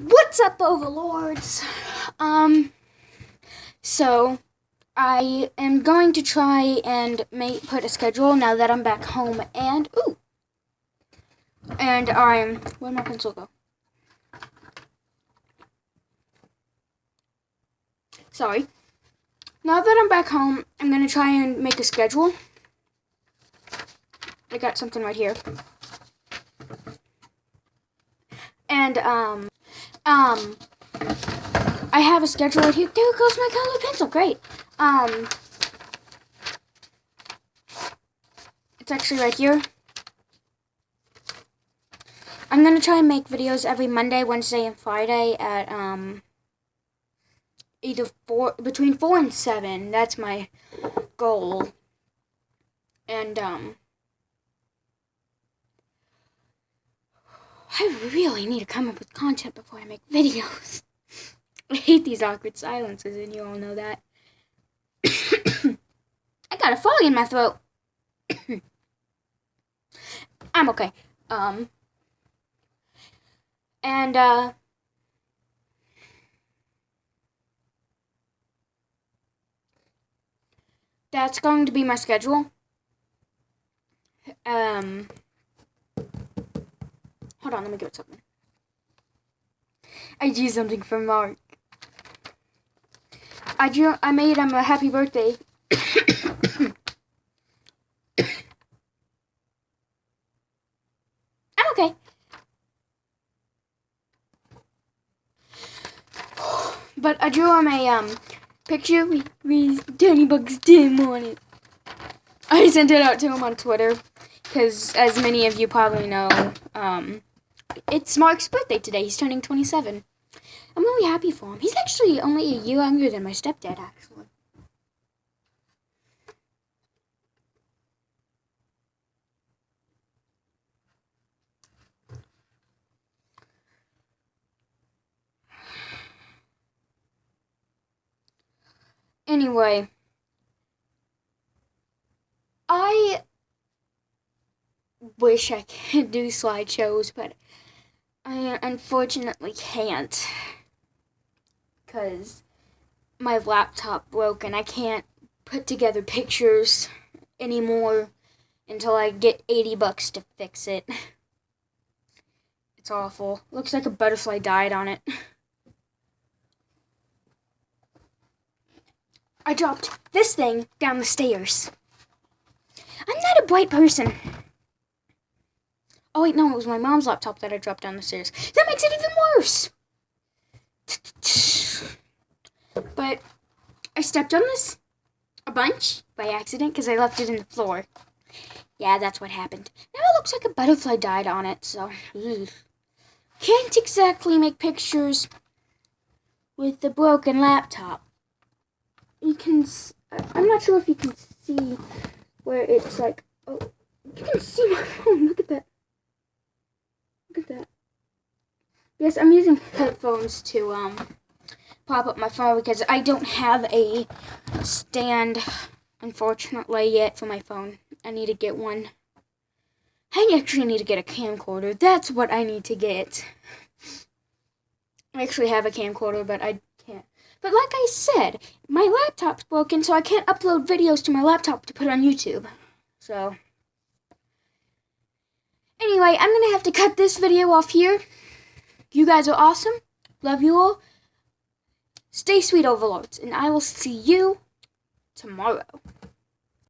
What's up, Overlords? So I am going to try and put a schedule now that I'm back home, and where'd my pencil go? Sorry. Now that I'm back home, I'm gonna try and make a schedule. I got something right here. And I have a schedule right here. There goes my colored pencil. Great. It's actually right here. I'm gonna try and make videos every Monday, Wednesday, and Friday at between 4 and 7. That's my goal. And I really need to come up with content before I make videos. I hate these awkward silences, and you all know that. I got a frog in my throat. I'm okay. That's going to be my schedule. Hold on, let me get something. I drew something for Mark. I made him a happy birthday. I'm okay. But I drew him a picture with Danny Bugs Dim on it. I sent it out to him on Twitter because, as many of you probably know, it's Mark's birthday today. He's turning 27. I'm really happy for him. He's actually only a year younger than my stepdad, actually. Anyway, I wish I could do slideshows, but I unfortunately can't because my laptop broke and I can't put together pictures anymore until I get $80 to fix it. It's awful. Looks like a butterfly died on it. I dropped this thing down the stairs. I'm not a bright person. Oh wait, no, it was my mom's laptop that I dropped down the stairs. That makes it even worse. But I stepped on this a bunch by accident because I left it in the floor. Yeah, that's what happened. Now it looks like a butterfly died on it, so can't exactly make pictures with the broken laptop. You can, I'm not sure if you can see where it's like, oh, you can see my phone, look at that. Look at that. Yes, I'm using headphones to prop up my phone because I don't have a stand, unfortunately, yet for my phone. I need to get one. I actually need to get a camcorder. That's what I need to get. I actually have a camcorder, but I can't. But like I said, my laptop's broken, so I can't upload videos to my laptop to put on YouTube. So anyway, I'm going to have to cut this video off here. You guys are awesome. Love you all. Stay sweet, Overlords, and I will see you tomorrow.